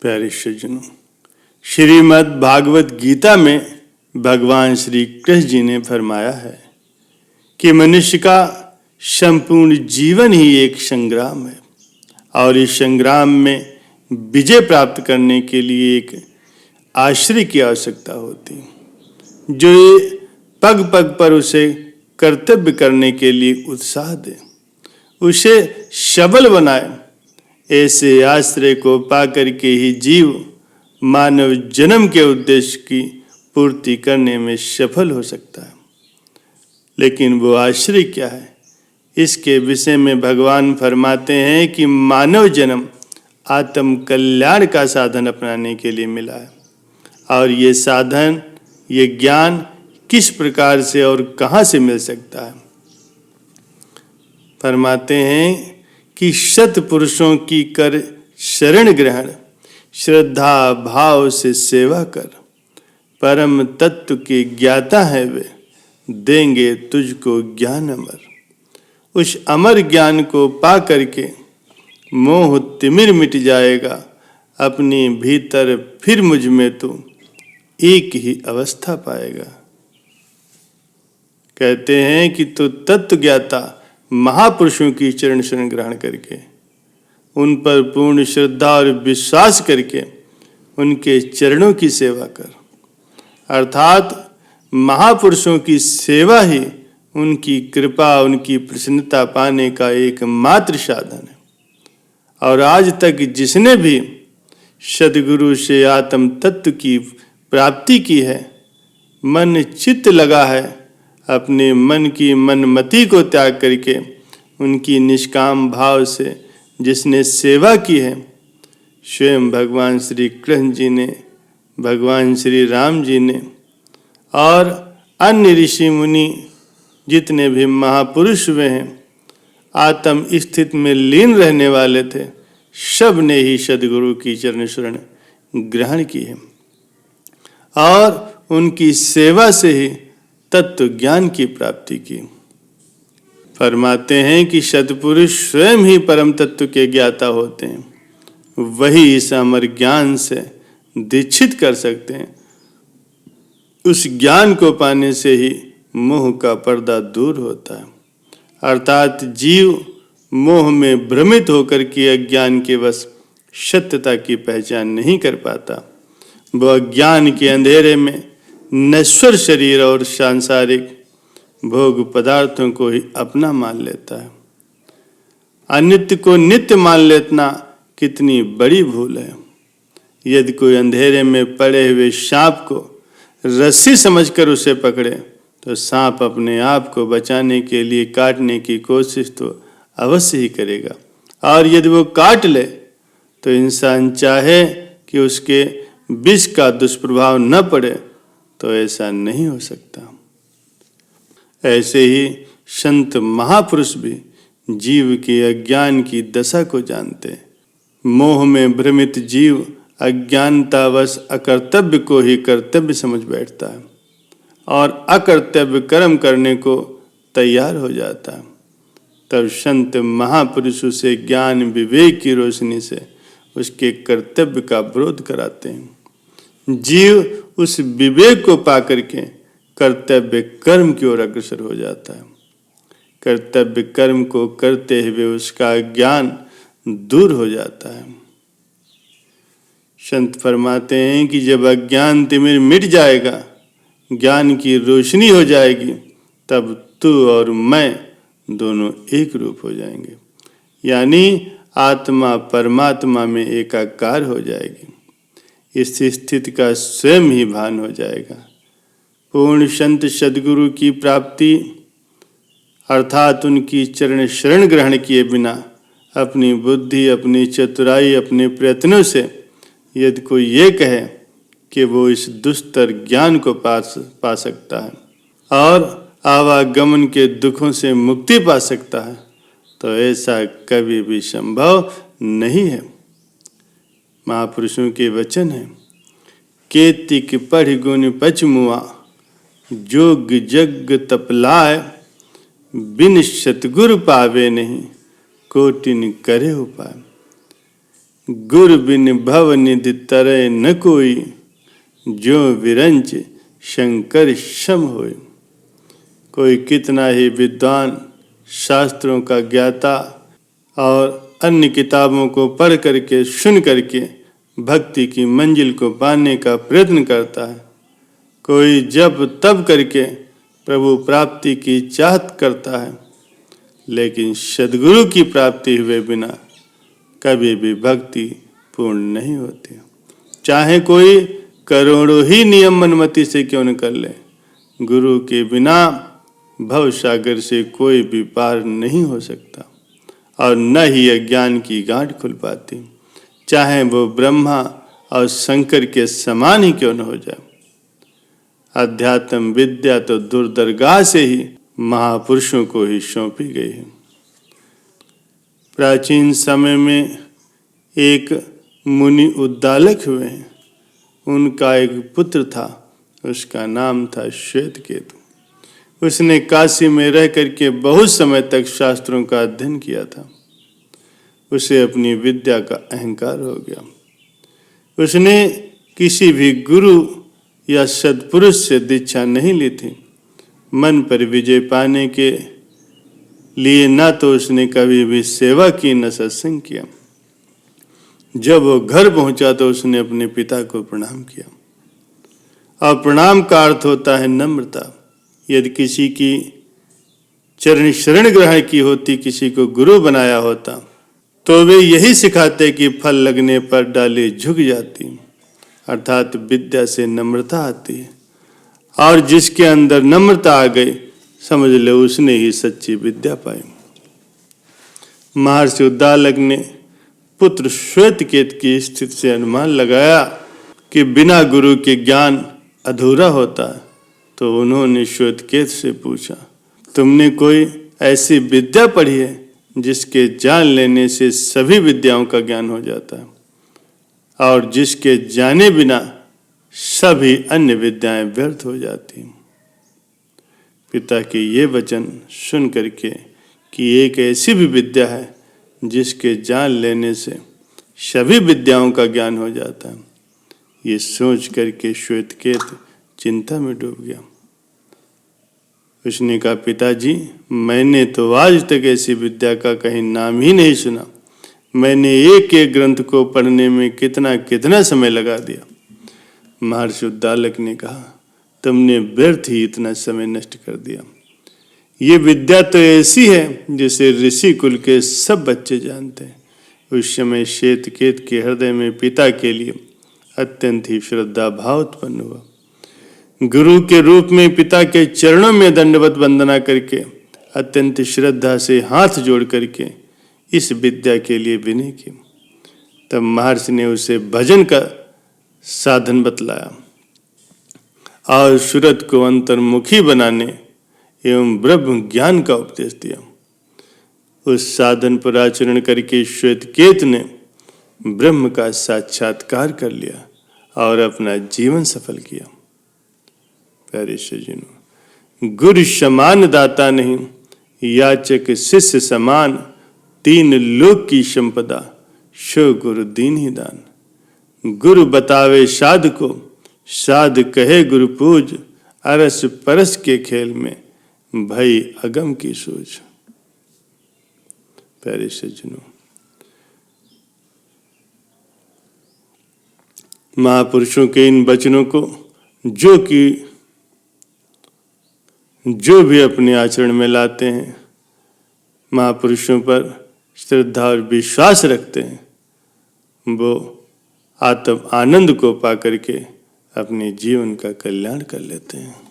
प्यारे सज्जनों, श्रीमद् भागवत गीता में भगवान श्री कृष्ण जी ने फरमाया है कि मनुष्य का संपूर्ण जीवन ही एक संग्राम है और इस संग्राम में विजय प्राप्त करने के लिए एक आश्रय की आवश्यकता होती है जो पग पग पर उसे कर्तव्य करने के लिए उत्साह दे, उसे सबल बनाए। ऐसे आश्रय को पाकर के ही जीव मानव जन्म के उद्देश्य की पूर्ति करने में सफल हो सकता है। लेकिन वो आश्रय क्या है, इसके विषय में भगवान फरमाते हैं कि मानव जन्म आत्म कल्याण का साधन अपनाने के लिए मिला है और ये साधन, ये ज्ञान किस प्रकार से और कहाँ से मिल सकता है। फरमाते हैं कि सत्पुरुषों की कर शरण ग्रहण, श्रद्धा भाव से सेवा कर, परम तत्व के ज्ञाता है वे, देंगे तुझको ज्ञान अमर। उस अमर ज्ञान को पा करके मोह तिमिर मिट जाएगा, अपने भीतर फिर मुझ में तू एक ही अवस्था पाएगा। कहते हैं कि तू तत्व ज्ञाता महापुरुषों की चरण शरण ग्रहण करके, उन पर पूर्ण श्रद्धा और विश्वास करके उनके चरणों की सेवा कर। अर्थात महापुरुषों की सेवा ही उनकी कृपा, उनकी प्रसन्नता पाने का एकमात्र साधन है। और आज तक जिसने भी सद्गुरु से आत्म तत्व की प्राप्ति की है, मन चित्त लगा है, अपने मन की मनमति को त्याग करके उनकी निष्काम भाव से जिसने सेवा की है, स्वयं भगवान श्री कृष्ण जी ने, भगवान श्री राम जी ने और अन्य ऋषि मुनि जितने भी महापुरुष हुए हैं, आत्म स्थिति में लीन रहने वाले थे, सब ने ही सद्गुरु की चरण शरण ग्रहण की है और उनकी सेवा से ही तत्व ज्ञान की प्राप्ति की। फरमाते हैं कि सत्पुरुष स्वयं ही परम तत्व के ज्ञाता होते हैं, वही इस अमर ज्ञान से दीक्षित कर सकते हैं। उस ज्ञान को पाने से ही मोह का पर्दा दूर होता है। अर्थात जीव मोह में भ्रमित होकर के अज्ञान के वश सत्यता की पहचान नहीं कर पाता। वह अज्ञान के अंधेरे में नश्वर शरीर और सांसारिक भोग पदार्थों को ही अपना मान लेता है। अनित्य को नित्य मान लेना कितनी बड़ी भूल है। यदि कोई अंधेरे में पड़े हुए सांप को रस्सी समझकर उसे पकड़े तो सांप अपने आप को बचाने के लिए काटने की कोशिश तो अवश्य ही करेगा, और यदि वो काट ले तो इंसान चाहे कि उसके विष का दुष्प्रभाव न पड़े तो ऐसा नहीं हो सकता। ऐसे ही संत महापुरुष भी जीव के अज्ञान की दशा को जानते। मोह में भ्रमित जीव अज्ञानतावश अकर्तव्य को ही कर्तव्य समझ बैठता है और अकर्तव्य कर्म करने को तैयार हो जाता है। तब संत महापुरुषों से ज्ञान विवेक की रोशनी से उसके कर्तव्य का विरोध कराते हैं। जीव उस विवेक को पाकर के कर्तव्य कर्म की ओर अग्रसर हो जाता है। कर्तव्य कर्म को करते हुए उसका ज्ञान दूर हो जाता है। संत फरमाते हैं कि जब अज्ञान तिमिर मिट जाएगा, ज्ञान की रोशनी हो जाएगी, तब तू और मैं दोनों एक रूप हो जाएंगे, यानी आत्मा परमात्मा में एकाकार हो जाएगी। इस स्थिति का स्वयं ही भान हो जाएगा। पूर्ण संत सद्गुरु की प्राप्ति अर्थात उनकी चरण शरण ग्रहण किए बिना अपनी बुद्धि, अपनी चतुराई, अपने प्रयत्नों से यदि कोई ये कहे कि वो इस दुस्तर ज्ञान को पा सकता है और आवागमन के दुखों से मुक्ति पा सकता है, तो ऐसा कभी भी संभव नहीं है। महापुरुषों के वचन है, केतिक पढ़ गुण पचमुआ, जोग जग तपलाय, बिन सतगुरु पावे नहीं, कोटिन करे उपाय। गुर बिन भव निधि तरय न कोई, जो विरंच शंकर सम होय। कोई कितना ही विद्वान, शास्त्रों का ज्ञाता और अन्य किताबों को पढ़ करके सुन करके भक्ति की मंजिल को पाने का प्रयत्न करता है, कोई जब तब करके प्रभु प्राप्ति की चाहत करता है, लेकिन सद्गुरु की प्राप्ति हुए बिना कभी भी भक्ति पूर्ण नहीं होती। चाहे कोई करोड़ों ही नियम मनमति से क्यों न कर ले, गुरु के बिना भव सागर से कोई भी पार नहीं हो सकता और न ही अज्ञान की गांठ खुल पाती, चाहे वो ब्रह्मा और शंकर के समान ही क्यों न हो जाए। अध्यात्म विद्या तो दुर्दरगाह से ही महापुरुषों को ही सौंपी गई है। प्राचीन समय में एक मुनि उद्दालक हुए हैं, उनका एक पुत्र था, उसका नाम था श्वेतकेतु। उसने काशी में रह करके बहुत समय तक शास्त्रों का अध्ययन किया था। उसे अपनी विद्या का अहंकार हो गया। उसने किसी भी गुरु या सत्पुरुष से दीक्षा नहीं ली थी। मन पर विजय पाने के लिए ना तो उसने कभी भी सेवा की, न सत्संग किया। जब वो घर पहुंचा तो उसने अपने पिता को प्रणाम किया, और प्रणाम का अर्थ होता है नम्रता। यदि किसी की चरण शरण ग्रहण की होती, किसी को गुरु बनाया होता, तो वे यही सिखाते कि फल लगने पर डाली झुक जाती, अर्थात विद्या से नम्रता आती है, और जिसके अंदर नम्रता आ गई, समझ लो उसने ही सच्ची विद्या पाई। महर्षि उद्दालक ने पुत्र श्वेतकेतु की स्थिति से अनुमान लगाया कि बिना गुरु के ज्ञान अधूरा होता है, तो उन्होंने श्वेतकेतु से पूछा, तुमने कोई ऐसी विद्या पढ़ी है जिसके जान लेने से सभी विद्याओं का ज्ञान हो जाता है, और जिसके जाने बिना सभी अन्य विद्याएं व्यर्थ हो जाती हैं। पिता के ये वचन सुन करके कि एक ऐसी भी विद्या है जिसके जान लेने से सभी विद्याओं का ज्ञान हो जाता है, ये सोच करके श्वेतकेतु चिंता में डूब गया। उसने कहा, पिताजी, मैंने तो आज तक ऐसी विद्या का कहीं नाम ही नहीं सुना। मैंने एक एक ग्रंथ को पढ़ने में कितना कितना समय लगा दिया। महर्षि उद्दालक ने कहा, तुमने व्यर्थ ही इतना समय नष्ट कर दिया। ये विद्या तो ऐसी है जिसे ऋषि कुल के सब बच्चे जानते हैं। उस समय श्वेतकेतु के हृदय में पिता के लिए अत्यंत ही श्रद्धा भाव उत्पन्न हुआ। गुरु के रूप में पिता के चरणों में दंडवत वंदना करके अत्यंत श्रद्धा से हाथ जोड़ करके इस विद्या के लिए विनय की। तब महर्षि ने उसे भजन का साधन बतलाया और सूरत को अंतर्मुखी बनाने एवं ब्रह्म ज्ञान का उपदेश दिया। उस साधन पर आचरण करके श्वेतकेतु ने ब्रह्म का साक्षात्कार कर लिया और अपना जीवन सफल किया। प्यारे सज्जनों, गुरु समान दाता नहीं, याचक शिष्य समान, तीन लोक की संपदा, सो गुरु दीन ही दान। गुरु बतावे साध को, साध कहे गुरु पूज, अरस परस के खेल में भई अगम की सूझ। प्यारे सज्जनों, महापुरुषों के इन वचनों को जो भी अपने आचरण में लाते हैं, महापुरुषों पर श्रद्धा और विश्वास रखते हैं, वो आत्म आनंद को पा करके अपने जीवन का कल्याण कर लेते हैं।